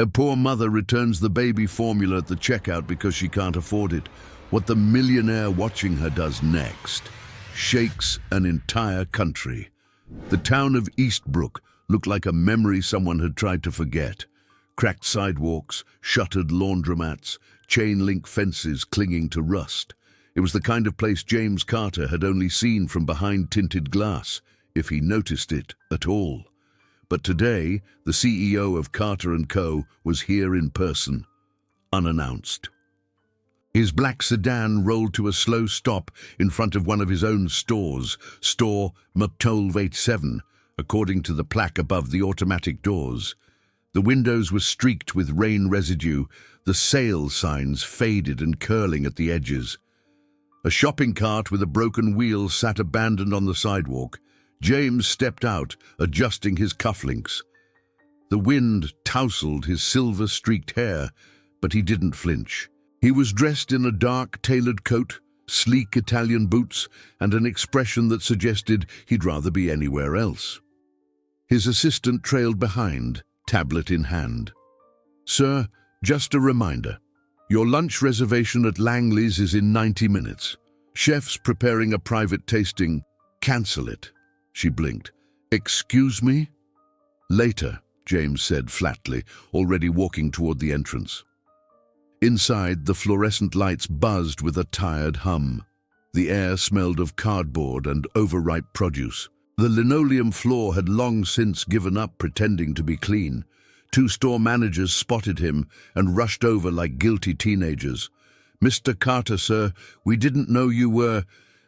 A poor mother returns the baby formula at the checkout because she can't afford it. What the millionaire watching her does next shakes an entire country. The town of Eastbrook looked like a memory someone had tried to forget. Cracked sidewalks, shuttered laundromats, chain-link fences clinging to rust. It was the kind of place James Carter had only seen from behind tinted glass, if he noticed it at all. But today, the CEO of Carter & Co. was here in person, unannounced. His black sedan rolled to a slow stop in front of one of his own stores, Store McTolvate7, according to the plaque above the automatic doors. The windows were streaked with rain residue, the sale signs faded and curling at the edges. A shopping cart with a broken wheel sat abandoned on the sidewalk. James stepped out, adjusting his cufflinks. The wind tousled his silver-streaked hair, but he didn't flinch. He was dressed in a dark, tailored coat, sleek Italian boots, and an expression that suggested he'd rather be anywhere else. His assistant trailed behind, tablet in hand. "Sir, just a reminder. Your lunch reservation at Langley's is in 90 minutes. Chef's preparing a private tasting. Cancel it." She blinked. "Excuse me?" "Later," James said flatly, already walking toward the entrance. Inside, the fluorescent lights buzzed with a tired hum. The air smelled of cardboard and overripe produce. The linoleum floor had long since given up pretending to be clean. Two store managers spotted him and rushed over like guilty teenagers. "Mr. Carter, sir, we didn't know you were.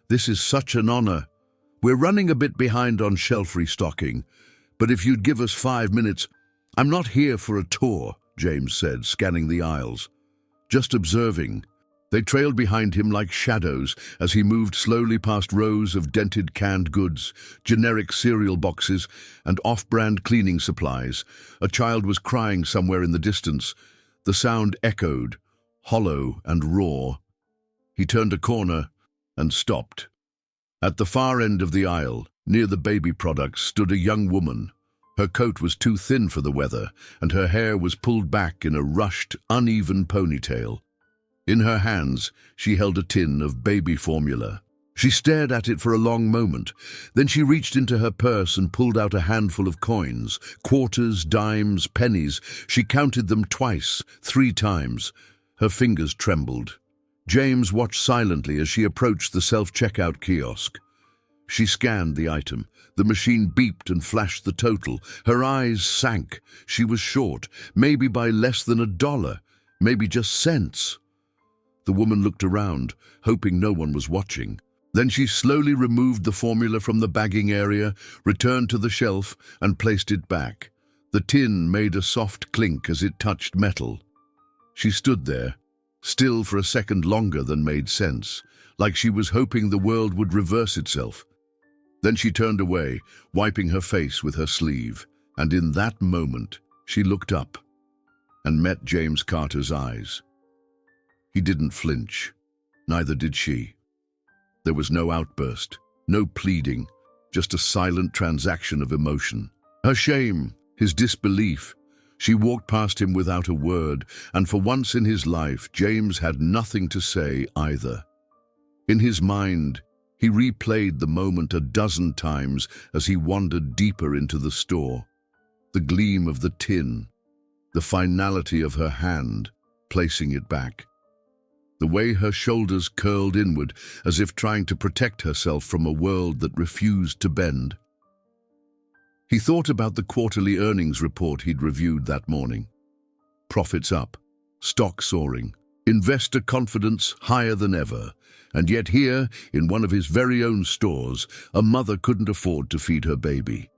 This is such an honor. We're running a bit behind on shelf restocking, but if you'd give us 5 minutes..." "I'm not here for a tour," James said, scanning the aisles. "Just observing." They trailed behind him like shadows as he moved slowly past rows of dented canned goods, generic cereal boxes, and off-brand cleaning supplies. A child was crying somewhere in the distance. The sound echoed, hollow and raw. He turned a corner and stopped. At the far end of the aisle, near the baby products, stood a young woman. Her coat was too thin for the weather, and her hair was pulled back in a rushed, uneven ponytail. In her hands, she held a tin of baby formula. She stared at it for a long moment. Then she reached into her purse and pulled out a handful of coins, quarters, dimes, pennies. She counted them twice, 3 times. Her fingers trembled. James watched silently as she approached the self-checkout kiosk. She scanned the item. The machine beeped and flashed the total. Her eyes sank. She was short, maybe by less than $1, maybe just cents. The woman looked around, hoping no one was watching. Then she slowly removed the formula from the bagging area, returned to the shelf, and placed it back. The tin made a soft clink as it touched metal. She stood there, still for a second longer than made sense, like she was hoping the world would reverse itself. Then she turned away, wiping her face with her sleeve, and in that moment, she looked up and met James Carter's eyes. He didn't flinch. Neither did she. There was no outburst, no pleading, just a silent transaction of emotion. Her shame, his disbelief. She walked past him without a word, and for once in his life, James had nothing to say either. In his mind, he replayed the moment a dozen times as he wandered deeper into the store. The gleam of the tin, the finality of her hand, placing it back. The way her shoulders curled inward as if trying to protect herself from a world that refused to bend. He thought about the quarterly earnings report he'd reviewed that morning. Profits up, stock soaring, investor confidence higher than ever, and yet here, in one of his very own stores, a mother couldn't afford to feed her baby.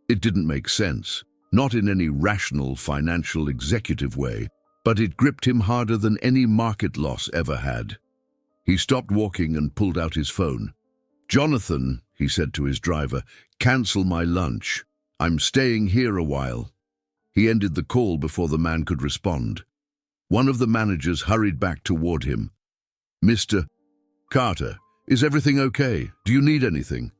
It didn't make sense, not in any rational financial executive way, but it gripped him harder than any market loss ever had. He stopped walking and pulled out his phone. "Jonathan," he said to his driver, "cancel my lunch. I'm staying here a while." He ended the call before the man could respond. One of the managers hurried back toward him. "Mr. Carter, is everything okay? Do you need anything?"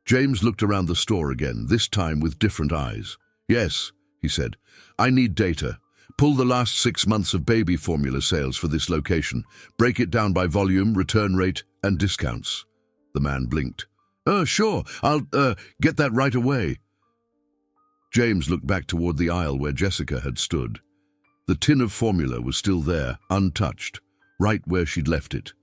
James looked around the store again, this time with different eyes. "Yes," he said. "I need data. Pull the last 6 months of baby formula sales for this location. Break it down by volume, return rate, and discounts." The man blinked. Sure, I'll get that right away." James looked back toward the aisle where Jessica had stood. The tin of formula was still there, untouched, right where she'd left it.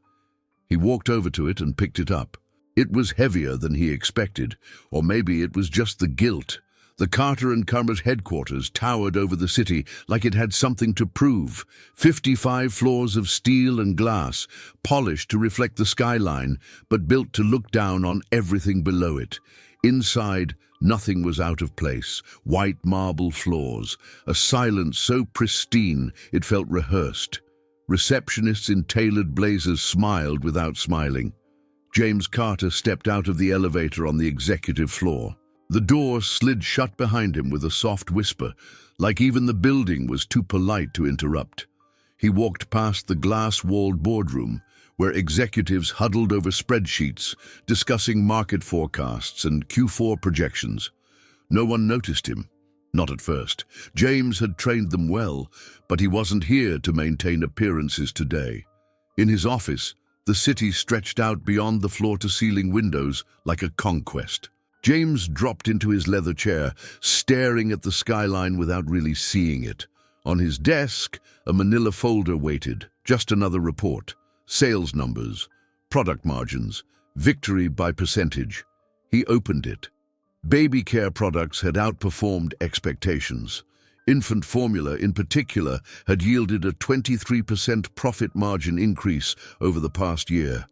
He walked over to it and picked it up. It was heavier than he expected, or maybe it was just the guilt. The Carter and Cumber's headquarters towered over the city like it had something to prove. 55 floors of steel and glass, polished to reflect the skyline, but built to look down on everything below it. Inside, nothing was out of place. White marble floors, a silence so pristine it felt rehearsed. Receptionists in tailored blazers smiled without smiling. James Carter stepped out of the elevator on the executive floor. The door slid shut behind him with a soft whisper, like even the building was too polite to interrupt. He walked past the glass-walled boardroom, where executives huddled over spreadsheets, discussing market forecasts and Q4 projections. No one noticed him. Not at first. James had trained them well, but he wasn't here to maintain appearances today. In his office, the city stretched out beyond the floor-to-ceiling windows like a conquest. James dropped into his leather chair, staring at the skyline without really seeing it. On his desk, a manila folder waited, just another report. Sales numbers, product margins, victory by percentage. He opened it. Baby care products had outperformed expectations. Infant formula, in particular, had yielded a 23% profit margin increase over the past year.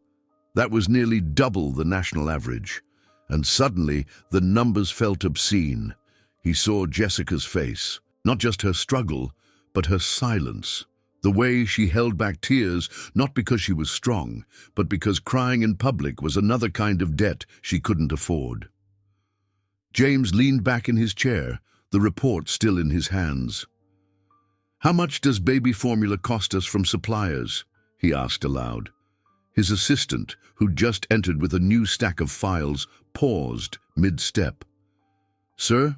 That was nearly double the national average. And suddenly, the numbers felt obscene. He saw Jessica's face, not just her struggle, but her silence. The way she held back tears, not because she was strong, but because crying in public was another kind of debt she couldn't afford. James leaned back in his chair, the report still in his hands. "How much does baby formula cost us from suppliers?" he asked aloud. His assistant, who'd just entered with a new stack of files, paused mid-step. "Sir,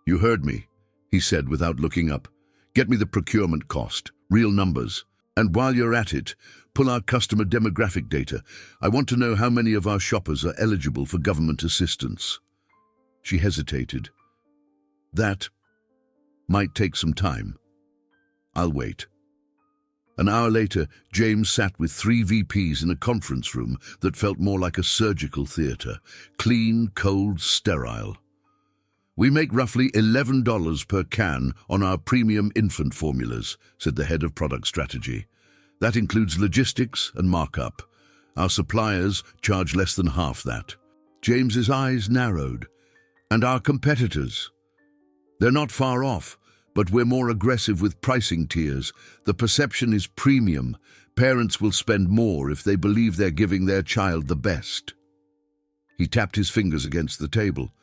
you heard me," he said without looking up. "Get me the procurement cost, real numbers. And while you're at it, pull our customer demographic data. I want to know how many of our shoppers are eligible for government assistance." She hesitated. "That might take some time. I'll wait." An hour later, James sat with 3 VPs in a conference room that felt more like a surgical theater. Clean, cold, sterile. "We make roughly $11 per can on our premium infant formulas," said the head of product strategy. "That includes logistics and markup. Our suppliers charge less than half that." James's eyes narrowed. "And our competitors? They're not far off. But we're more aggressive with pricing tiers. The perception is premium. Parents will spend more if they believe they're giving their child the best." He tapped his fingers against the table.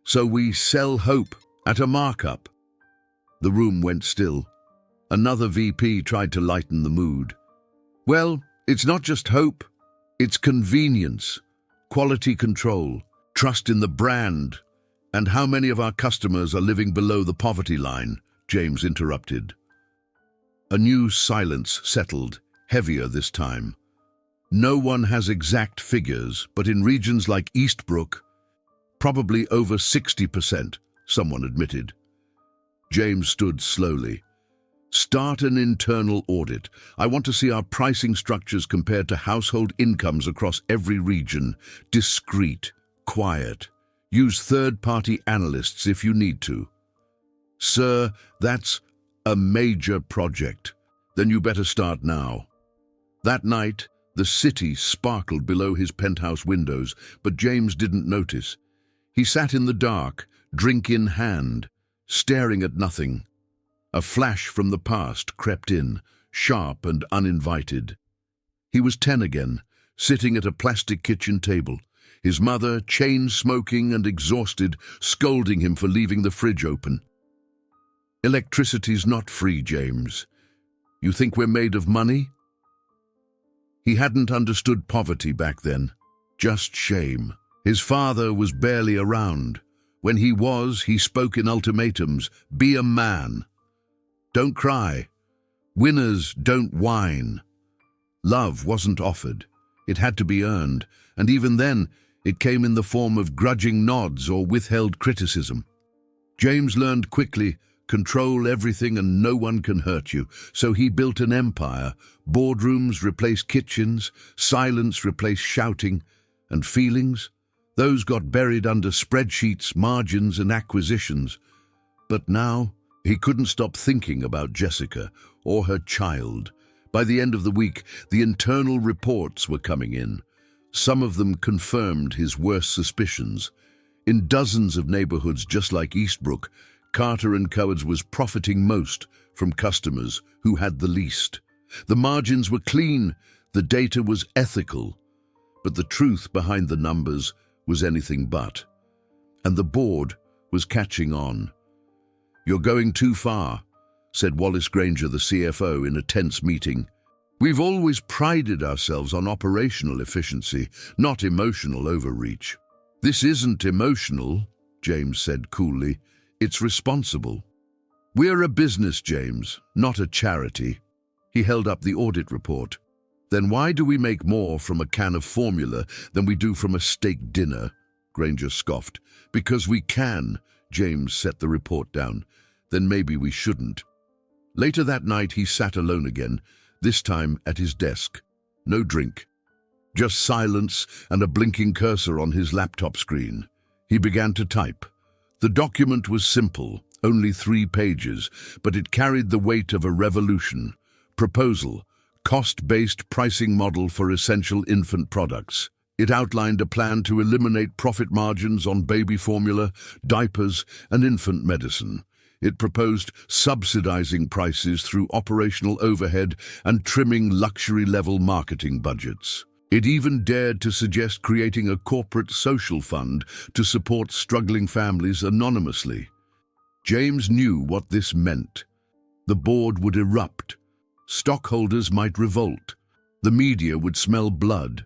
"So we sell hope at a markup." The room went still. Another VP tried to lighten the mood. "Well, it's not just hope. It's convenience, quality control, trust in the brand. And how many of our customers are living below the poverty line?" James interrupted. A new silence settled, heavier this time. "No one has exact figures, but in regions like Eastbrook, probably over 60%, someone admitted. James stood slowly. "Start an internal audit. I want to see our pricing structures compared to household incomes across every region. Discreet, quiet. Use third-party analysts if you need to." "Sir, that's a major project. Then you better start now." That night, the city sparkled below his penthouse windows, but James didn't notice. He sat in the dark, drink in hand, staring at nothing. A flash from the past crept in, sharp and uninvited. He was 10 again, sitting at a plastic kitchen table. His mother, chain-smoking and exhausted, scolding him for leaving the fridge open. "Electricity's not free, James. You think we're made of money?" He hadn't understood poverty back then, just shame. His father was barely around. When he was, he spoke in ultimatums. "Be a man. don't cry. Winners don't whine. Love wasn't offered. It had to be earned, and even then, it came in the form of grudging nods or withheld criticism. James learned quickly, control everything and no one can hurt you, so he built an empire. Boardrooms replaced kitchens, silence replaced shouting, and feelings, those got buried under spreadsheets, margins, and acquisitions. But now, he couldn't stop thinking about Jessica or her child. By the end of the week, the internal reports were coming in. Some of them confirmed his worst suspicions. In dozens of neighborhoods just like Eastbrook, Carter & Cowards was profiting most from customers who had the least. The margins were clean, the data was ethical, but the truth behind the numbers was anything but. And the board was catching on. "You're going too far," said Wallace Granger, the CFO, in a tense meeting. "We've always prided ourselves on operational efficiency, not emotional overreach." "This isn't emotional," James said coolly. "It's responsible. We're a business, James, not a charity." He held up the audit report. "Then why do we make more from a can of formula than we do from a steak dinner?" Granger scoffed. "Because we can," James set the report down. "Then maybe we shouldn't." Later that night, he sat alone again, this time at his desk. No drink, just silence and a blinking cursor on his laptop screen. He began to type. The document was simple, only 3 pages, but it carried the weight of a revolution. Proposal: cost-based pricing model for essential infant products. It outlined a plan to eliminate profit margins on baby formula, diapers, and infant medicine. It proposed subsidizing prices through operational overhead and trimming luxury-level marketing budgets. It even dared to suggest creating a corporate social fund to support struggling families anonymously. James knew what this meant. The board would erupt. Stockholders might revolt. The media would smell blood.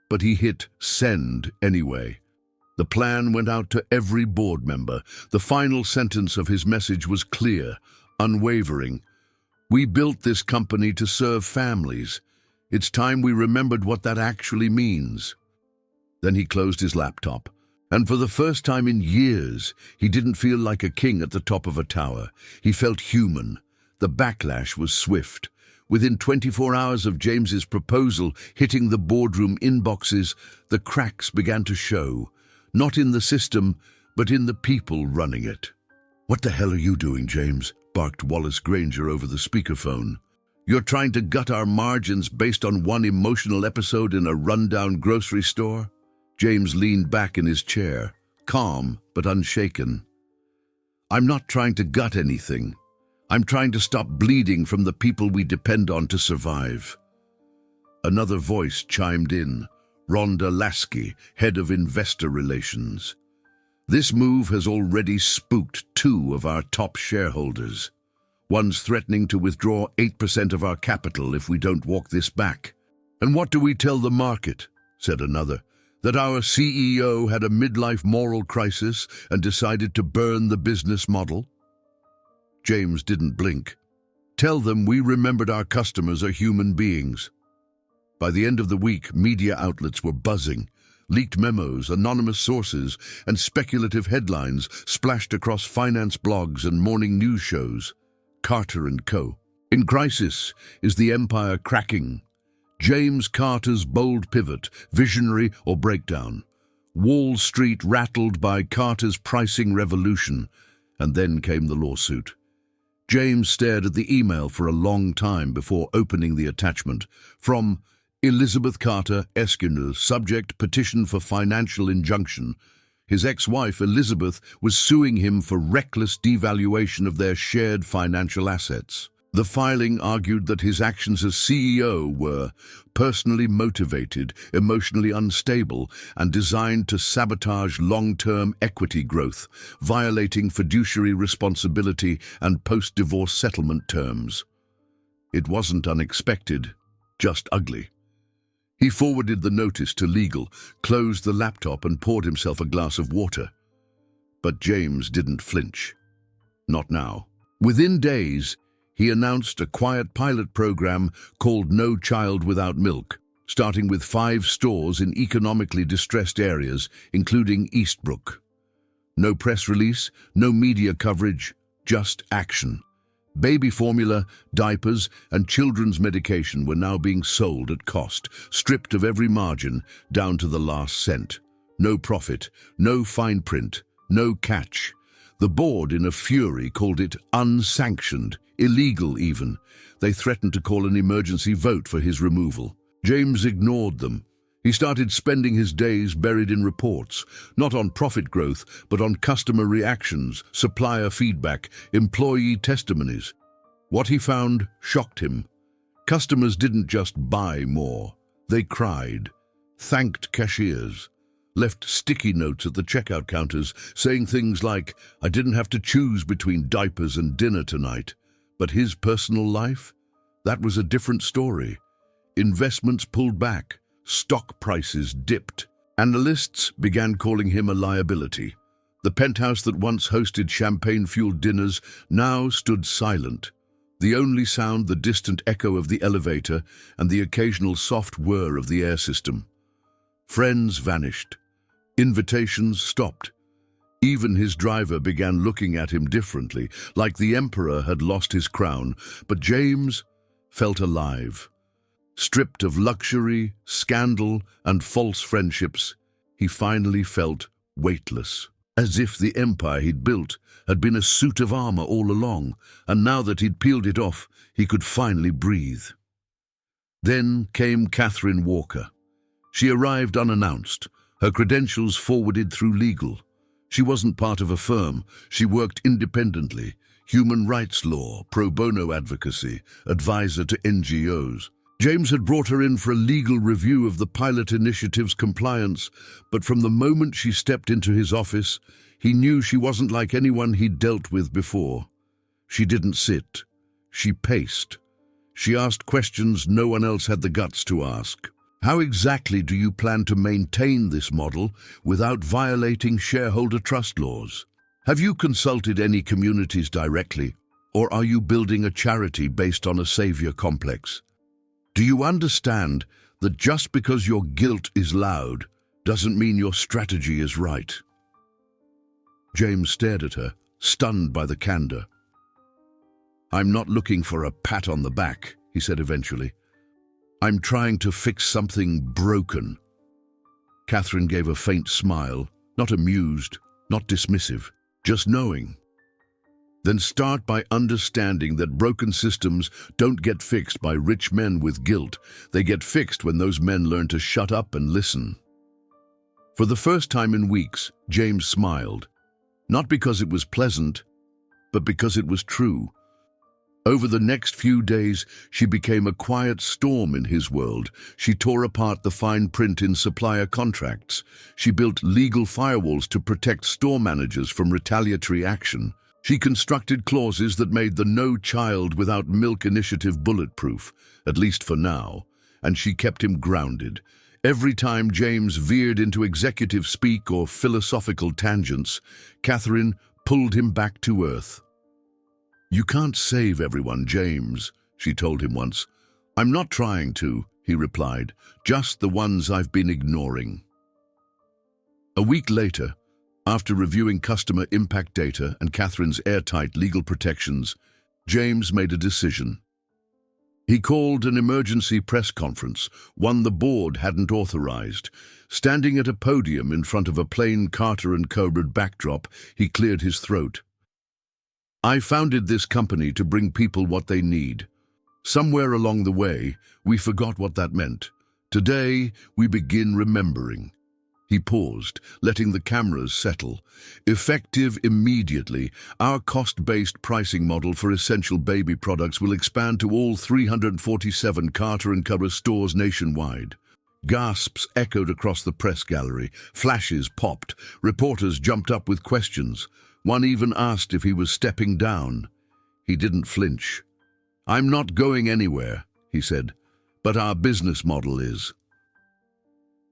But he hit send anyway. The plan went out to every board member. The final sentence of his message was clear, unwavering. "We built this company to serve families. It's time we remembered what that actually means." Then he closed his laptop, and for the first time in years, he didn't feel like a king at the top of a tower. He felt human. The backlash was swift. Within 24 hours of James's proposal hitting the boardroom inboxes, the cracks began to show. Not in the system, but in the people running it. "What the hell are you doing, James?" barked Wallace Granger over the speakerphone. "You're trying to gut our margins based on one emotional episode in a rundown grocery store?" James leaned back in his chair, calm but unshaken. "I'm not trying to gut anything. I'm trying to stop bleeding from the people we depend on to survive." Another voice chimed in. Rhonda Lasky, head of investor relations. "This move has already spooked 2 of our top shareholders. One's threatening to withdraw 8% of our capital if we don't walk this back." "And what do we tell the market?" said another. "That our CEO had a midlife moral crisis and decided to burn the business model?" James didn't blink. "Tell them we remembered our customers are human beings." By the end of the week, media outlets were buzzing. Leaked memos, anonymous sources, and speculative headlines splashed across finance blogs and morning news shows. Carter & Co. In crisis, is the empire cracking? James Carter's bold pivot, visionary or breakdown? Wall Street rattled by Carter's pricing revolution, and then came the lawsuit. James stared at the email for a long time before opening the attachment. From Elizabeth Carter, Esquire, subject petition for financial injunction. His ex-wife, Elizabeth, was suing him for reckless devaluation of their shared financial assets. The filing argued that his actions as CEO were personally motivated, emotionally unstable, and designed to sabotage long-term equity growth, violating fiduciary responsibility and post-divorce settlement terms. It wasn't unexpected, just ugly. He forwarded the notice to legal, closed the laptop and poured himself a glass of water. But James didn't flinch. Not now. Within days, He announced a quiet pilot program called No Child Without Milk, starting with 5 stores in economically distressed areas, including Eastbrook. No press release, no media coverage, just action. Baby formula, diapers, and children's medication were now being sold at cost, stripped of every margin, down to the last cent. No profit, no fine print, no catch. The board, in a fury, called it unsanctioned, illegal even. They threatened to call an emergency vote for his removal. James ignored them. He started spending his days buried in reports, not on profit growth, but on customer reactions, supplier feedback, employee testimonies. What he found shocked him. Customers didn't just buy more. They cried, thanked cashiers, left sticky notes at the checkout counters saying things like, "I didn't have to choose between diapers and dinner tonight." But his personal life? That was a different story. Investments pulled back. Stock prices dipped. Analysts began calling him a liability. The penthouse that once hosted champagne-fueled dinners now stood silent. The only sound, the distant echo of the elevator and the occasional soft whir of the air system. Friends vanished. Invitations stopped. Even his driver began looking at him differently, like the emperor had lost his crown. But James felt alive. Stripped of luxury, scandal, and false friendships, he finally felt weightless, as if the empire he'd built had been a suit of armor all along, and now that he'd peeled it off, he could finally breathe. Then came Catherine Walker. She arrived unannounced, her credentials forwarded through legal. She wasn't part of a firm, she worked independently, human rights law, pro bono advocacy, advisor to NGOs. James had brought her in for a legal review of the pilot initiative's compliance, but from the moment she stepped into his office, he knew she wasn't like anyone he'd dealt with before. She didn't sit. She paced. She asked questions no one else had the guts to ask. How exactly do you plan to maintain this model without violating shareholder trust laws? Have you consulted any communities directly, or are you building a charity based on a savior complex? Do you understand that just because your guilt is loud doesn't mean your strategy is right? James stared at her, stunned by the candor. "I'm not looking for a pat on the back," he said eventually. "I'm trying to fix something broken." Catherine gave a faint smile, not amused, not dismissive, just knowing. "Then start by understanding that broken systems don't get fixed by rich men with guilt. They get fixed when those men learn to shut up and listen." For the first time in weeks, James smiled. Not because it was pleasant, but because it was true. Over the next few days, she became a quiet storm in his world. She tore apart the fine print in supplier contracts. She built legal firewalls to protect store managers from retaliatory action. She constructed clauses that made the No Child Without Milk initiative bulletproof, at least for now, and she kept him grounded. Every time James veered into executive speak or philosophical tangents, Catherine pulled him back to earth. "You can't save everyone, James," she told him once. "I'm not trying to," he replied, "just the ones I've been ignoring." A week later, after reviewing customer impact data and Catherine's airtight legal protections, James made a decision. He called an emergency press conference, one the board hadn't authorized. Standing at a podium in front of a plain Carter & Coburn backdrop, he cleared his throat. "I founded this company to bring people what they need. Somewhere along the way, we forgot what that meant. Today, we begin remembering." He paused, letting the cameras settle. "Effective immediately, our cost-based pricing model for essential baby products will expand to all 347 Carter & Coburn stores nationwide." Gasps echoed across the press gallery. Flashes popped. Reporters jumped up with questions. One even asked if he was stepping down. He didn't flinch. "I'm not going anywhere," he said, "but our business model is."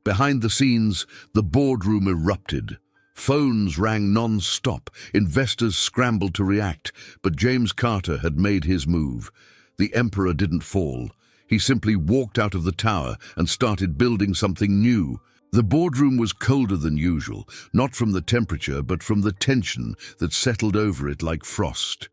Behind the scenes, the boardroom erupted. Phones rang non-stop. Investors scrambled to react, but James Carter had made his move. The emperor didn't fall. He simply walked out of the tower and started building something new. The boardroom was colder than usual, not from the temperature, but from the tension that settled over it like frost.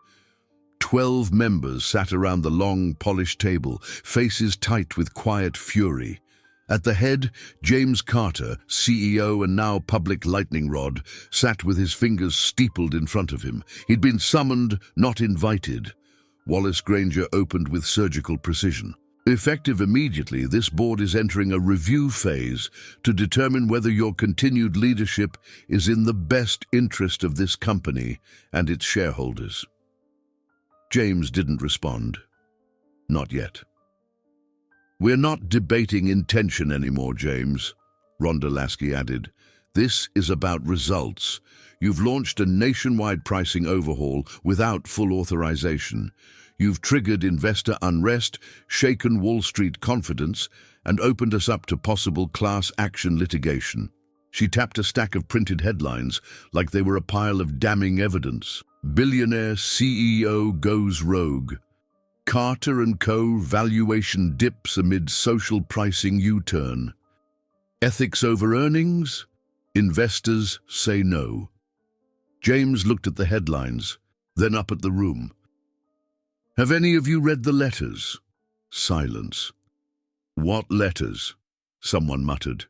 12 members sat around the long, polished table, faces tight with quiet fury. At the head, James Carter, CEO and now public lightning rod, sat with his fingers steepled in front of him. He'd been summoned, not invited. Wallace Granger opened with surgical precision. Effective immediately, this board is entering a review phase to determine whether your continued leadership is in the best interest of this company and its shareholders. James didn't respond. Not yet. We're not debating intention anymore, James, Rhonda Lasky added. This is about results. You've launched a nationwide pricing overhaul without full authorization. You've triggered investor unrest, shaken Wall Street confidence, and opened us up to possible class action litigation. She tapped a stack of printed headlines like they were a pile of damning evidence. Billionaire CEO goes rogue. Carter & Co. valuation dips amid social pricing U-turn. Ethics over earnings? Investors say no. James looked at the headlines, then up at the room. Have any of you read the letters? Silence. What letters? Someone muttered.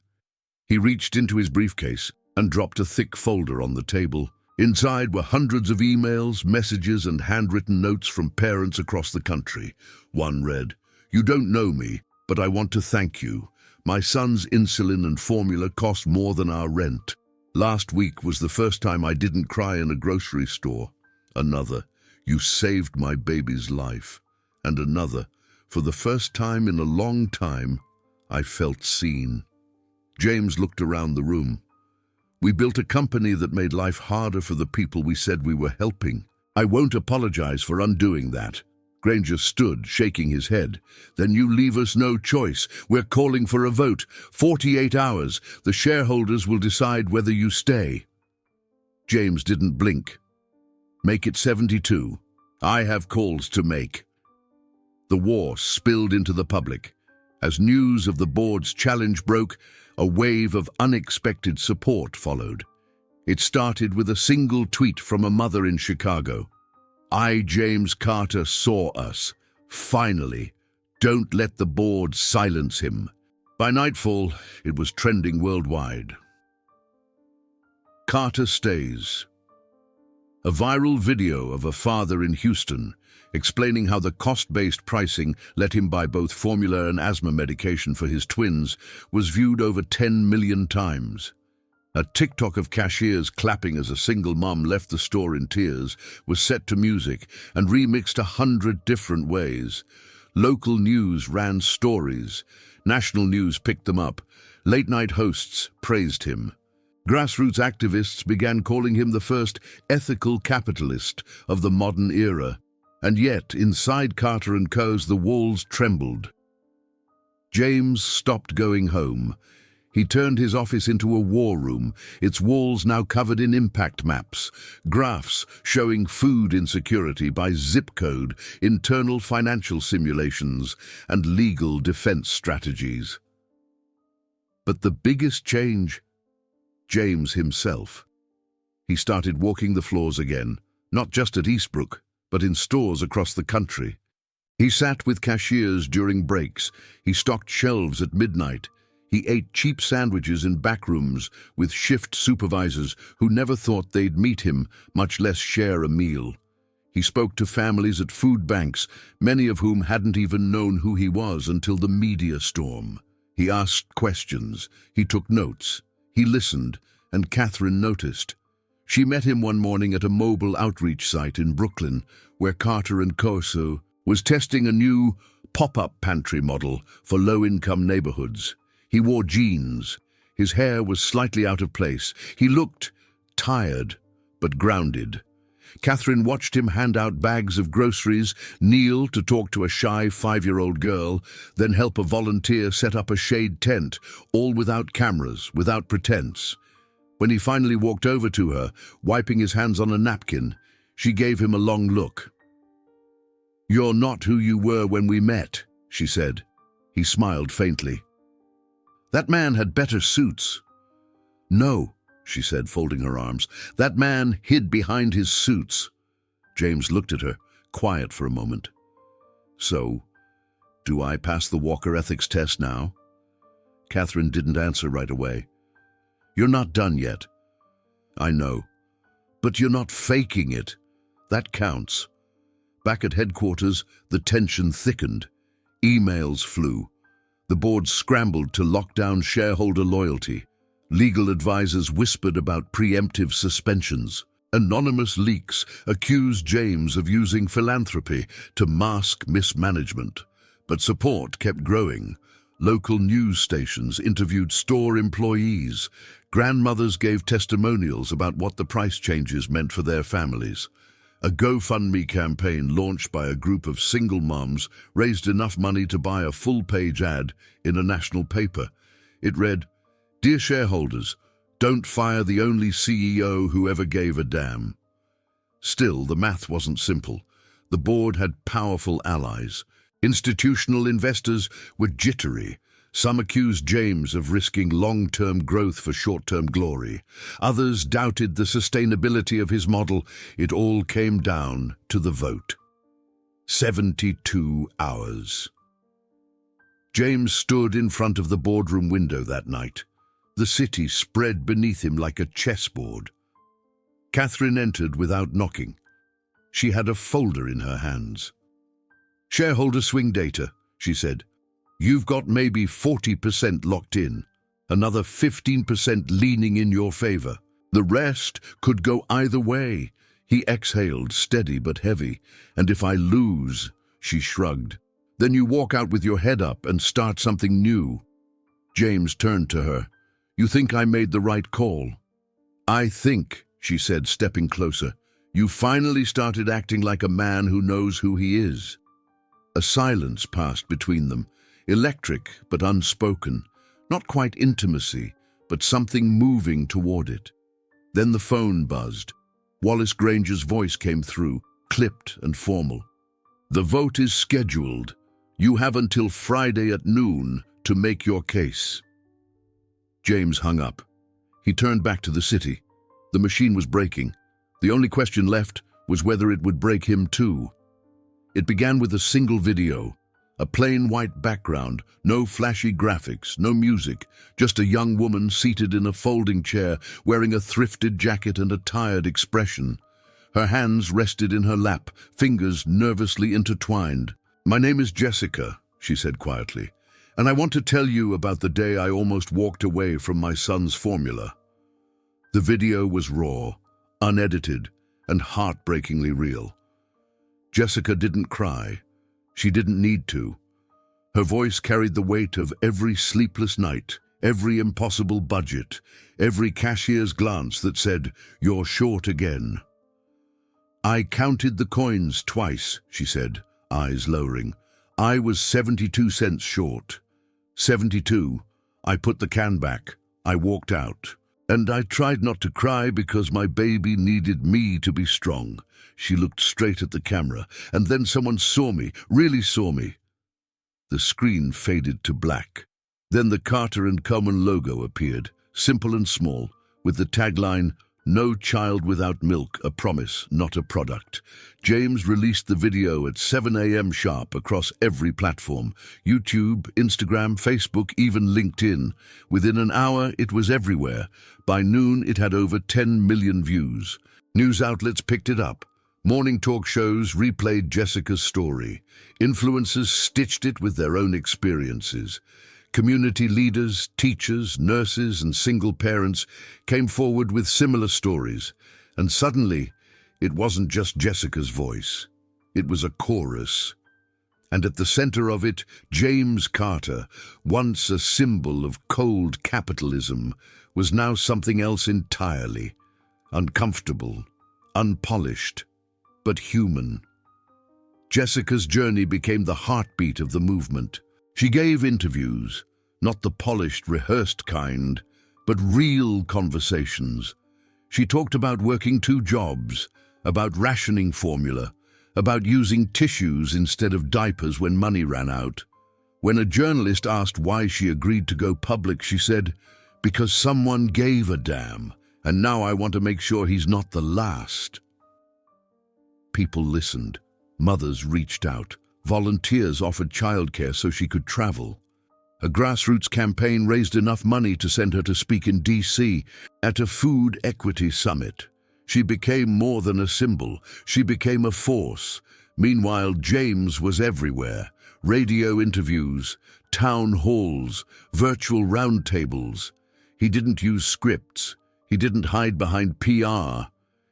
He reached into his briefcase and dropped a thick folder on the table. Inside were hundreds of emails, messages, and handwritten notes from parents across the country. One read, "You don't know me, but I want to thank you. My son's insulin and formula cost more than our rent. Last week was the first time I didn't cry in a grocery store." Another, "You saved my baby's life." And another, "For the first time in a long time, I felt seen." James looked around the room. We built a company that made life harder for the people we said we were helping. I won't apologize for undoing that. Granger stood, shaking his head. Then you leave us no choice. We're calling for a vote. 48 hours. The shareholders will decide whether you stay. James didn't blink. Make it 72. I have calls to make. The war spilled into the public. As news of the board's challenge broke, a wave of unexpected support followed. It started with a single tweet from a mother in Chicago. "I, James Carter, saw us. Finally. Don't let the board silence him." By nightfall, it was trending worldwide. Carter stays. A viral video of a father in Houston explaining how the cost-based pricing let him buy both formula and asthma medication for his twins was viewed over 10 million times. A TikTok of cashiers clapping as a single mom left the store in tears was set to music and remixed 100 different ways. Local news ran stories. National news picked them up. Late-night hosts praised him. Grassroots activists began calling him the first ethical capitalist of the modern era. And yet, inside Carter & Co.'s, the walls trembled. James stopped going home. He turned his office into a war room, its walls now covered in impact maps, graphs showing food insecurity by zip code, internal financial simulations, and legal defense strategies. But the biggest change, James himself. He started walking the floors again, not just at Eastbrook, but in stores across the country. He sat with cashiers during breaks. He stocked shelves at midnight. He ate cheap sandwiches in back rooms with shift supervisors who never thought they'd meet him, much less share a meal. He spoke to families at food banks, many of whom hadn't even known who he was until the media storm. He asked questions. He took notes. He listened, and Catherine noticed. She met him one morning at a mobile outreach site in Brooklyn, where Carter & Co. was testing a new pop-up pantry model for low-income neighborhoods. He wore jeans. His hair was slightly out of place. He looked tired, but grounded. Catherine watched him hand out bags of groceries, kneel to talk to a shy 5-year-old girl, then help a volunteer set up a shade tent, all without cameras, without pretense. When he finally walked over to her, wiping his hands on a napkin, she gave him a long look. "You're not who you were when we met," she said. He smiled faintly. "That man had better suits." "No," she said, folding her arms. "That man hid behind his suits." James looked at her, quiet for a moment. "So, do I pass the Walker ethics test now?" Catherine didn't answer right away. "You're not done yet." "I know. But you're not faking it. That counts." Back at headquarters, the tension thickened. Emails flew. The board scrambled to lock down shareholder loyalty. Legal advisors whispered about preemptive suspensions. Anonymous leaks accused James of using philanthropy to mask mismanagement. But support kept growing. Local news stations interviewed store employees. Grandmothers gave testimonials about what the price changes meant for their families. A GoFundMe campaign launched by a group of single moms raised enough money to buy a full-page ad in a national paper. It read, "Dear shareholders, don't fire the only CEO who ever gave a damn." Still, the math wasn't simple. The board had powerful allies. Institutional investors were jittery. Some accused James of risking long-term growth for short-term glory. Others doubted the sustainability of his model. It all came down to the vote. 72 hours. James stood in front of the boardroom window that night. The city spread beneath him like a chessboard. Catherine entered without knocking. She had a folder in her hands. "Shareholder swing data," she said. "You've got maybe 40% locked in, another 15% leaning in your favor. The rest could go either way." He exhaled, steady but heavy. "And if I lose," she shrugged, "then you walk out with your head up and start something new." James turned to her. "You think I made the right call?" "I think," she said, stepping closer, "you finally started acting like a man who knows who he is." A silence passed between them, electric but unspoken, not quite intimacy, but something moving toward it. Then the phone buzzed. Wallace Granger's voice came through, clipped and formal. "The vote is scheduled. You have until Friday at noon to make your case." James hung up. He turned back to the city. The machine was breaking. The only question left was whether it would break him too. It began with a single video, a plain white background, no flashy graphics, no music, just a young woman seated in a folding chair wearing a thrifted jacket and a tired expression. Her hands rested in her lap, fingers nervously intertwined. "My name is Jessica," she said quietly, "and I want to tell you about the day I almost walked away from my son's formula." The video was raw, unedited, and heartbreakingly real. Jessica didn't cry. She didn't need to. Her voice carried the weight of every sleepless night, every impossible budget, every cashier's glance that said, "You're short again." "I counted the coins twice," she said, eyes lowering. "I was 72 cents short. 72. I put the can back. I walked out. And I tried not to cry because my baby needed me to be strong." She looked straight at the camera, and then someone saw me, really saw me. The screen faded to black. Then the Carter & Coleman logo appeared, simple and small, with the tagline, "No child without milk, a promise, not a product." James released the video at 7 a.m. sharp across every platform, YouTube, Instagram, Facebook, even LinkedIn. Within an hour, it was everywhere. By noon, it had over 10 million views. News outlets picked it up. Morning talk shows replayed Jessica's story. Influencers stitched it with their own experiences. Community leaders, teachers, nurses, and single parents came forward with similar stories. And suddenly, it wasn't just Jessica's voice. It was a chorus. And at the center of it, James Carter, once a symbol of cold capitalism, was now something else entirely. Uncomfortable, unpolished, but human. Jessica's journey became the heartbeat of the movement. She gave interviews, not the polished, rehearsed kind, but real conversations. She talked about working 2 jobs, about rationing formula, about using tissues instead of diapers when money ran out. When a journalist asked why she agreed to go public, she said, "Because someone gave a damn, and now I want to make sure he's not the last." People listened. Mothers reached out. Volunteers offered childcare so she could travel. A grassroots campaign raised enough money to send her to speak in DC at a food equity summit. She became more than a symbol. She became a force. Meanwhile, James was everywhere. Radio interviews, town halls, virtual roundtables. He didn't use scripts. He didn't hide behind PR.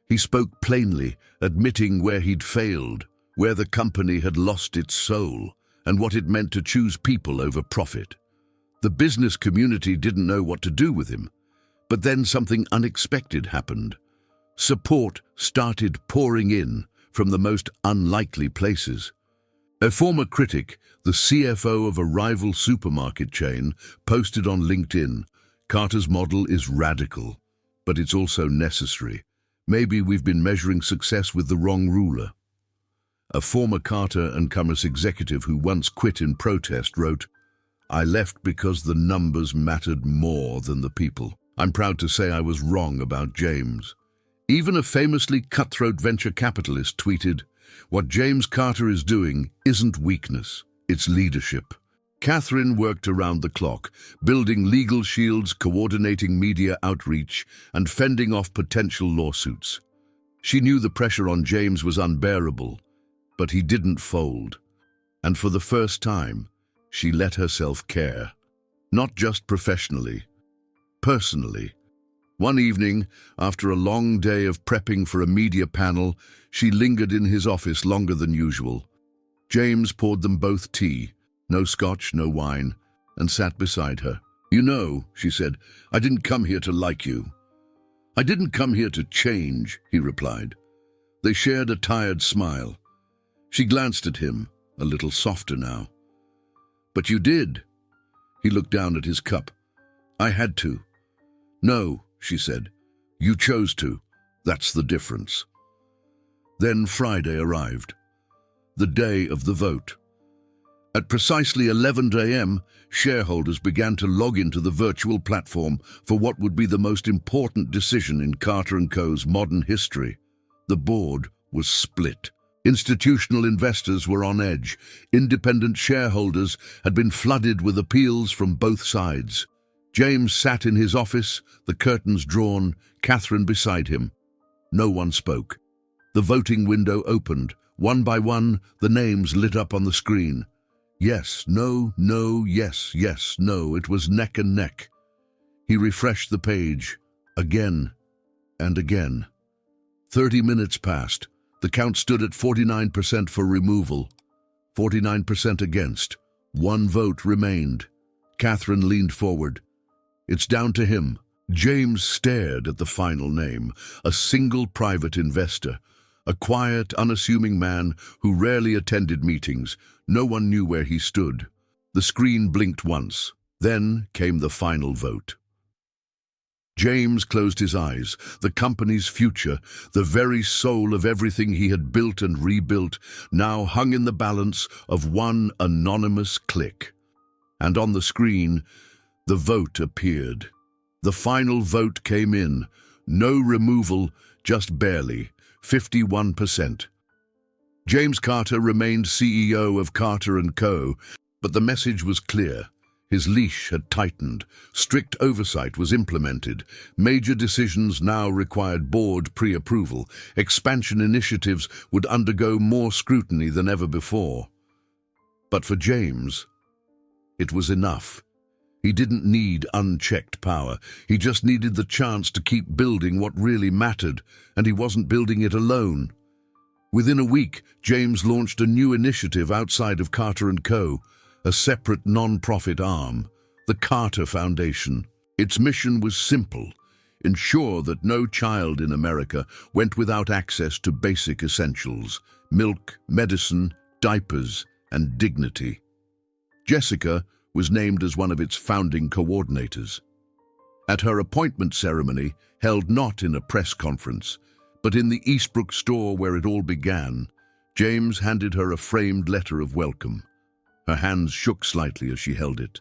He spoke plainly, admitting where he'd failed, where the company had lost its soul, and what it meant to choose people over profit. The business community didn't know what to do with him. But then something unexpected happened. Support started pouring in from the most unlikely places. A former critic, the CFO of a rival supermarket chain, posted on LinkedIn, "Carter's model is radical, but it's also necessary. Maybe we've been measuring success with the wrong ruler." A former Carter and Cummins executive who once quit in protest wrote, "I left because the numbers mattered more than the people. I'm proud to say I was wrong about James." Even a famously cutthroat venture capitalist tweeted, "What James Carter is doing isn't weakness, it's leadership." Catherine worked around the clock, building legal shields, coordinating media outreach, and fending off potential lawsuits. She knew the pressure on James was unbearable, but he didn't fold. And for the first time, she let herself care. Not just professionally, personally. One evening, after a long day of prepping for a media panel, she lingered in his office longer than usual. James poured them both tea, no scotch, no wine, and sat beside her. "You know," she said, "I didn't come here to like you." "I didn't come here to change," he replied. They shared a tired smile. She glanced at him, a little softer now. "But you did." He looked down at his cup. "I had to." "No," she said. "You chose to. That's the difference." Then Friday arrived, the day of the vote. At precisely 11 a.m., shareholders began to log into the virtual platform for what would be the most important decision in Carter & Co.'s modern history. The board was split. Institutional investors were on edge. Independent shareholders had been flooded with appeals from both sides. James sat in his office, the curtains drawn, Catherine beside him. No one spoke. The voting window opened. One by one, the names lit up on the screen. Yes, no, no, yes, yes, no. It was neck and neck. He refreshed the page, again and again. 30 minutes passed. The count stood at 49% for removal, 49% against. One vote remained. Catherine leaned forward. "It's down to him." James stared at the final name, a single private investor, a quiet, unassuming man who rarely attended meetings. No one knew where he stood. The screen blinked once. Then came the final vote. James closed his eyes. The company's future, the very soul of everything he had built and rebuilt, now hung in the balance of one anonymous click. And on the screen, the vote appeared. The final vote came in. No removal, just barely, 51%. James Carter remained CEO of Carter & Co., but the message was clear. His leash had tightened. Strict oversight was implemented. Major decisions now required board pre-approval. Expansion initiatives would undergo more scrutiny than ever before. But for James, it was enough. He didn't need unchecked power. He just needed the chance to keep building what really mattered, and he wasn't building it alone. Within a week, James launched a new initiative outside of Carter & Co., a separate non-profit arm, the Carter Foundation. Its mission was simple: ensure that no child in America went without access to basic essentials: milk, medicine, diapers, and dignity. Jessica was named as one of its founding coordinators. At her appointment ceremony, held not in a press conference, but in the Eastbrook store where it all began, James handed her a framed letter of welcome. Her hands shook slightly as she held it.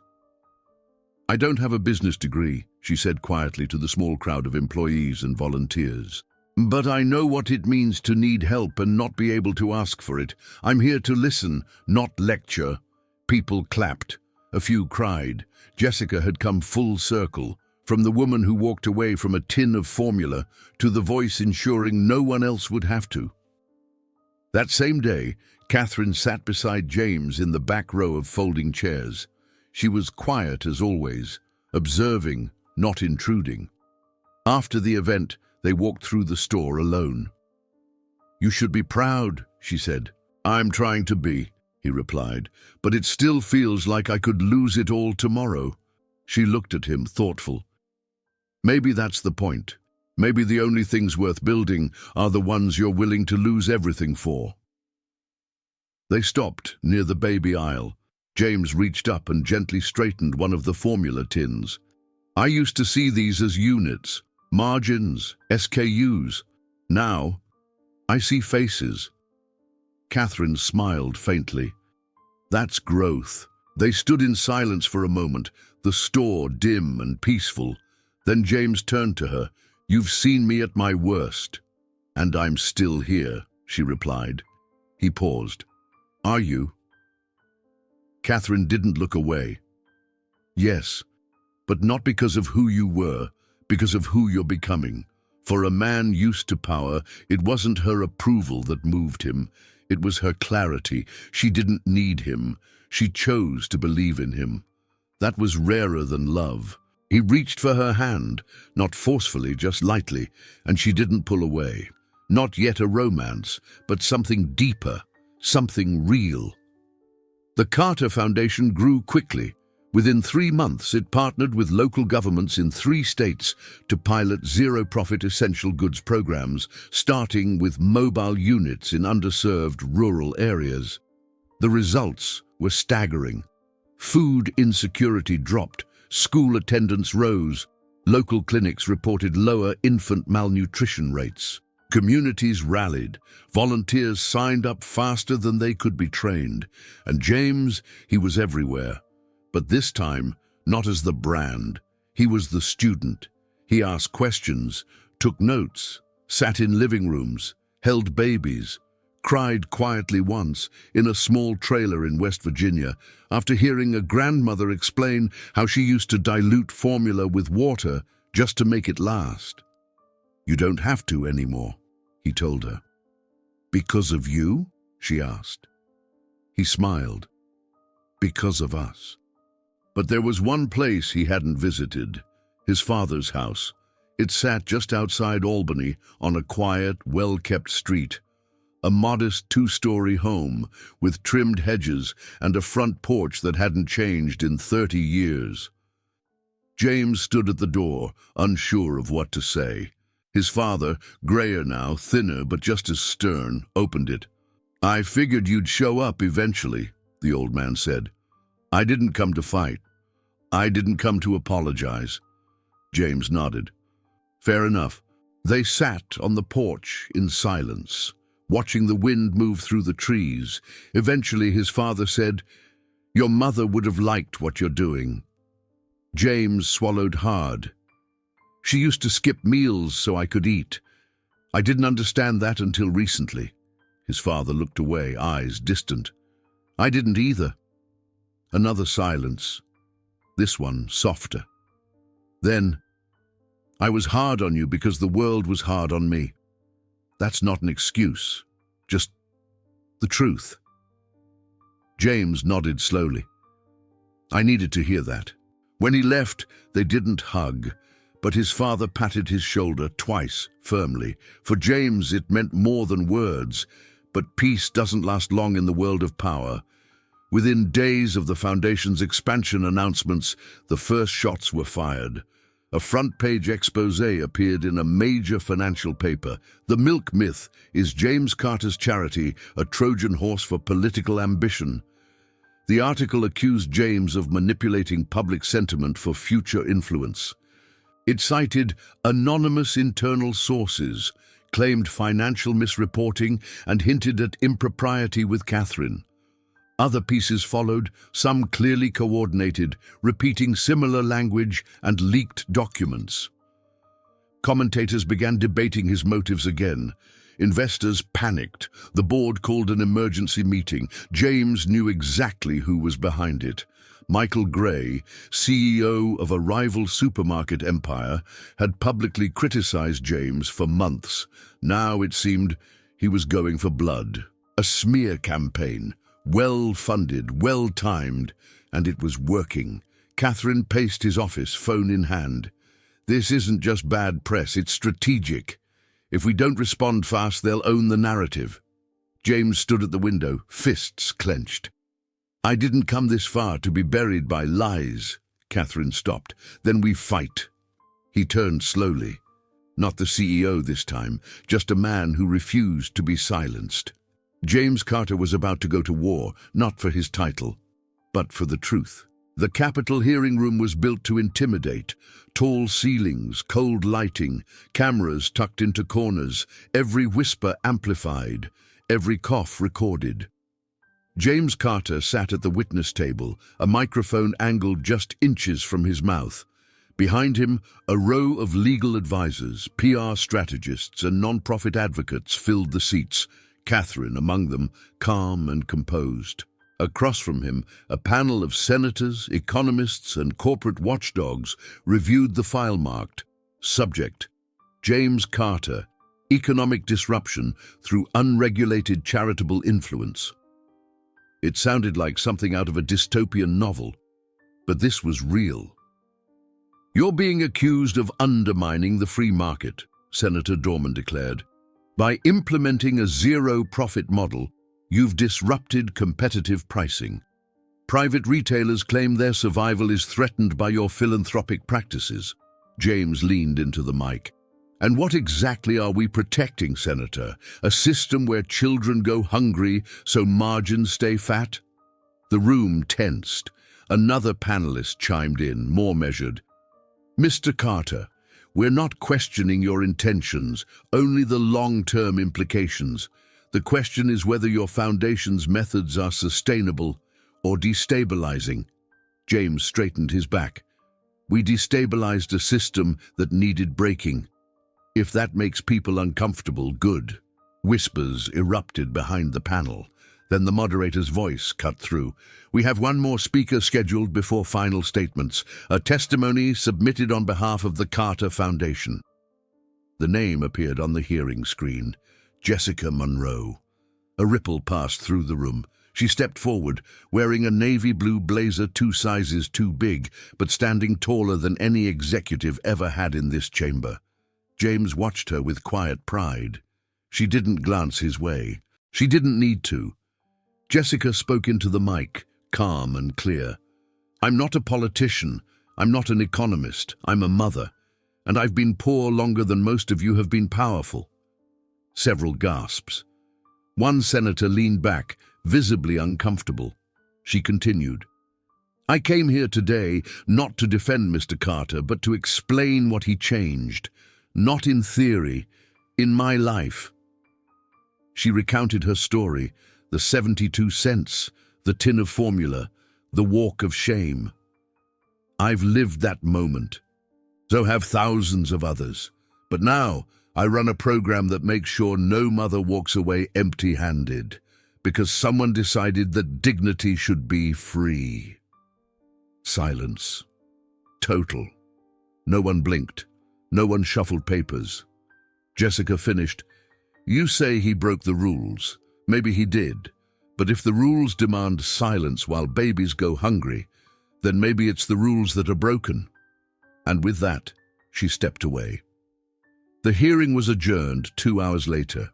"I don't have a business degree," she said quietly to the small crowd of employees and volunteers. "But I know what it means to need help and not be able to ask for it. I'm here to listen, not lecture." People clapped. A few cried. Jessica had come full circle, from the woman who walked away from a tin of formula to the voice ensuring no one else would have to. That same day, Catherine sat beside James in the back row of folding chairs. She was quiet as always, observing, not intruding. After the event, they walked through the store alone. "You should be proud," she said. "I'm trying to be," he replied, "but it still feels like I could lose it all tomorrow." She looked at him, thoughtful. "Maybe that's the point. Maybe the only things worth building are the ones you're willing to lose everything for." They stopped near the baby aisle. James reached up and gently straightened one of the formula tins. "I used to see these as units, margins, SKUs. Now, I see faces." Catherine smiled faintly. "That's growth." They stood in silence for a moment, the store dim and peaceful. Then James turned to her. "You've seen me at my worst, and I'm still here," she replied. He paused. "Are you?" Catherine didn't look away. "Yes, but not because of who you were, because of who you're becoming. For a man used to power, it wasn't her approval that moved him. It was her clarity. She didn't need him. She chose to believe in him. That was rarer than love." He reached for her hand, not forcefully, just lightly, and she didn't pull away. Not yet a romance, but something deeper, something real. The Carter Foundation grew quickly. Within 3 months, it partnered with local governments in 3 states to pilot zero-profit essential goods programs, starting with mobile units in underserved rural areas. The results were staggering. Food insecurity dropped, school attendance rose, local clinics reported lower infant malnutrition rates. Communities rallied, volunteers signed up faster than they could be trained, and James, he was everywhere. But this time, not as the brand. He was the student. He asked questions, took notes, sat in living rooms, held babies, cried quietly once in a small trailer in West Virginia after hearing a grandmother explain how she used to dilute formula with water just to make it last. "You don't have to anymore," he told her. "Because of you?" she asked. He smiled. "Because of us." But there was one place he hadn't visited, his father's house. It sat just outside Albany on a quiet, well-kept street. A modest 2-story home with trimmed hedges and a front porch that hadn't changed in 30 years. James stood at the door, unsure of what to say. His father, grayer now, thinner but just as stern, opened it. "I figured you'd show up eventually," the old man said. "I didn't come to fight. I didn't come to apologize." James nodded. "Fair enough." They sat on the porch in silence, watching the wind move through the trees. Eventually his father said, "Your mother would have liked what you're doing." James swallowed hard. "She used to skip meals so I could eat. I didn't understand that until recently." His father looked away, eyes distant. "I didn't either." Another silence, this one softer. Then, "I was hard on you because the world was hard on me. That's not an excuse, just the truth." James nodded slowly. "I needed to hear that." When he left, they didn't hug, but his father patted his shoulder twice, firmly. For James, it meant more than words, but peace doesn't last long in the world of power. Within days of the Foundation's expansion announcements, the first shots were fired. A front-page expose appeared in a major financial paper. "The Milk Myth: Is James Carter's Charity a Trojan horse for political ambition?" The article accused James of manipulating public sentiment for future influence. It cited anonymous internal sources, claimed financial misreporting, and hinted at impropriety with Catherine. Other pieces followed, some clearly coordinated, repeating similar language and leaked documents. Commentators began debating his motives again. Investors panicked. The board called an emergency meeting. James knew exactly who was behind it. Michael Gray, CEO of a rival supermarket empire, had publicly criticized James for months. Now it seemed he was going for blood. A smear campaign, well-funded, well-timed, and it was working. Catherine paced his office, phone in hand. This isn't just bad press, it's strategic. If we don't respond fast, they'll own the narrative. James stood at the window, fists clenched. I didn't come this far to be buried by lies. Catherine stopped. Then we fight. He turned slowly. Not the CEO this time, just a man who refused to be silenced. James Carter was about to go to war, not for his title, but for the truth. The Capitol hearing room was built to intimidate. Tall ceilings, cold lighting, cameras tucked into corners, every whisper amplified, every cough recorded. James Carter sat at the witness table, a microphone angled just inches from his mouth. Behind him, a row of legal advisors, PR strategists, and non-profit advocates filled the seats, Catherine among them, calm and composed. Across from him, a panel of senators, economists, and corporate watchdogs reviewed the file marked, Subject: James Carter, Economic Disruption Through Unregulated Charitable Influence. It sounded like something out of a dystopian novel, but this was real. You're being accused of undermining the free market, Senator Dorman declared. By implementing a zero-profit model, you've disrupted competitive pricing. Private retailers claim their survival is threatened by your philanthropic practices. James leaned into the mic. And what exactly are we protecting, Senator? A system where children go hungry so margins stay fat? The room tensed. Another panelist chimed in, more measured. Mr. Carter, we're not questioning your intentions, only the long-term implications. The question is whether your foundation's methods are sustainable or destabilizing. James straightened his back. We destabilized a system that needed breaking. If that makes people uncomfortable, good. Whispers erupted behind the panel. Then the moderator's voice cut through. We have one more speaker scheduled before final statements, a testimony submitted on behalf of the Carter Foundation. The name appeared on the hearing screen. Jessica Monroe. A ripple passed through the room. She stepped forward, wearing a navy blue blazer 2 sizes too big, but standing taller than any executive ever had in this chamber. James watched her with quiet pride. She didn't glance his way. She didn't need to. Jessica spoke into the mic, calm and clear. I'm not a politician. I'm not an economist. I'm a mother. And I've been poor longer than most of you have been powerful. Several gasps. One senator leaned back, visibly uncomfortable. She continued. I came here today not to defend Mr. Carter, but to explain what he changed. Not in theory, in my life. She recounted her story, the 72 cents, the tin of formula, the walk of shame. I've lived that moment. So have thousands of others. But now I run a program that makes sure no mother walks away empty-handed, because someone decided that dignity should be free. Silence. Total. No one blinked. No one shuffled papers. Jessica finished. You say he broke the rules. Maybe he did. But if the rules demand silence while babies go hungry, then maybe it's the rules that are broken. And with that, she stepped away. The hearing was adjourned 2 hours later.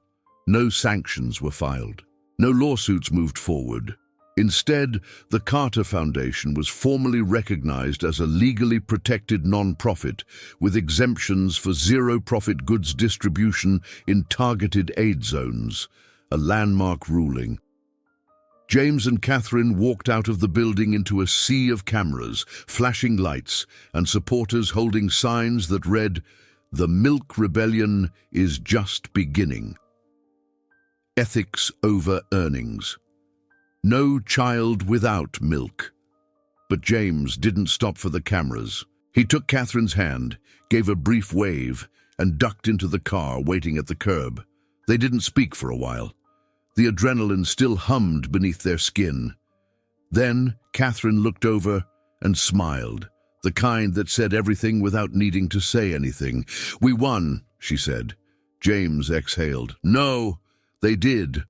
No sanctions were filed. No lawsuits moved forward. Instead, the Carter Foundation was formally recognized as a legally protected non-profit with exemptions for zero-profit goods distribution in targeted aid zones, a landmark ruling. James and Catherine walked out of the building into a sea of cameras, flashing lights, and supporters holding signs that read, "The Milk Rebellion is just beginning. Ethics over earnings. No child without milk." But James didn't stop for the cameras. He took Catherine's hand, gave a brief wave, and ducked into the car, waiting at the curb. They didn't speak for a while. The adrenaline still hummed beneath their skin. Then Catherine looked over and smiled, the kind that said everything without needing to say anything. "We won," she said. James exhaled. "No, they did."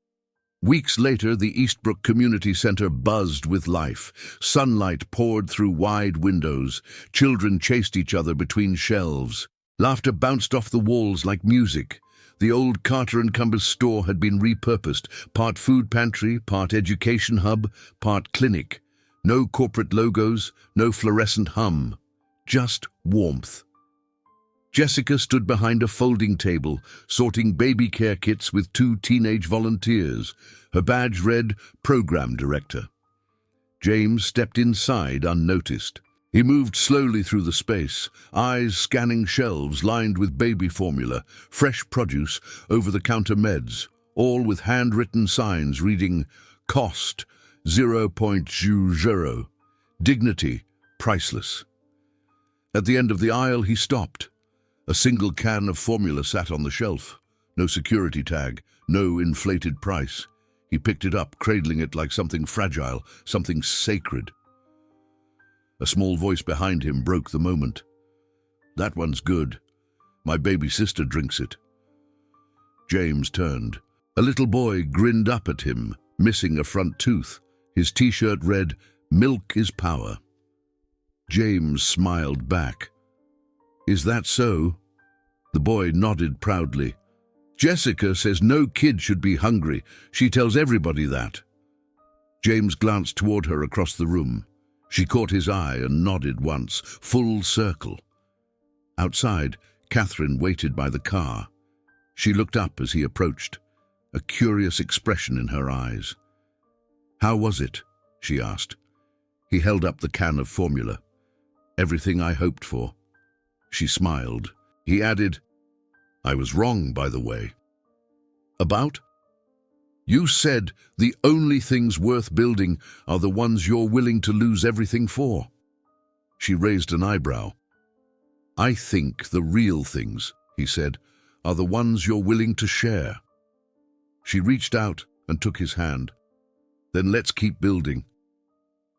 Weeks later, the Eastbrook Community Center buzzed with life. Sunlight poured through wide windows. Children chased each other between shelves. Laughter bounced off the walls like music. The old Carter and Cumbers store had been repurposed, part food pantry, part education hub, part clinic. No corporate logos, no fluorescent hum, just warmth. Jessica stood behind a folding table, sorting baby care kits with 2 teenage volunteers. Her badge read Program Director. James stepped inside unnoticed. He moved slowly through the space, eyes scanning shelves lined with baby formula, fresh produce, over-the-counter meds, all with handwritten signs reading Cost 0.00, Dignity Priceless. At the end of the aisle, he stopped. A single can of formula sat on the shelf. No security tag, no inflated price. He picked it up, cradling it like something fragile, something sacred. A small voice behind him broke the moment. "That one's good. My baby sister drinks it." James turned. A little boy grinned up at him, missing a front tooth. His t-shirt read, "Milk is power." James smiled back. "Is that so?" The boy nodded proudly. "Jessica says no kid should be hungry. She tells everybody that." James glanced toward her across the room. She caught his eye and nodded once, full circle. Outside, Catherine waited by the car. She looked up as he approached, a curious expression in her eyes. "How was it?" she asked. He held up the can of formula. "Everything I hoped for." She smiled. He added, "I was wrong, by the way." "About?" "You said the only things worth building are the ones you're willing to lose everything for." She raised an eyebrow. "I think the real things," he said, "are the ones you're willing to share." She reached out and took his hand. "Then let's keep building."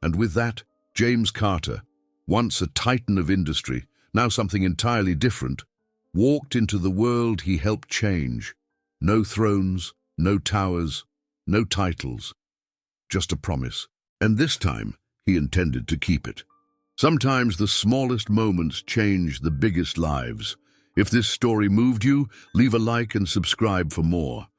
And with that, James Carter, once a titan of industry, now something entirely different, walked into the world he helped change. No thrones, no towers, no titles, just a promise. And this time, he intended to keep it. Sometimes the smallest moments change the biggest lives. If this story moved you, leave a like and subscribe for more.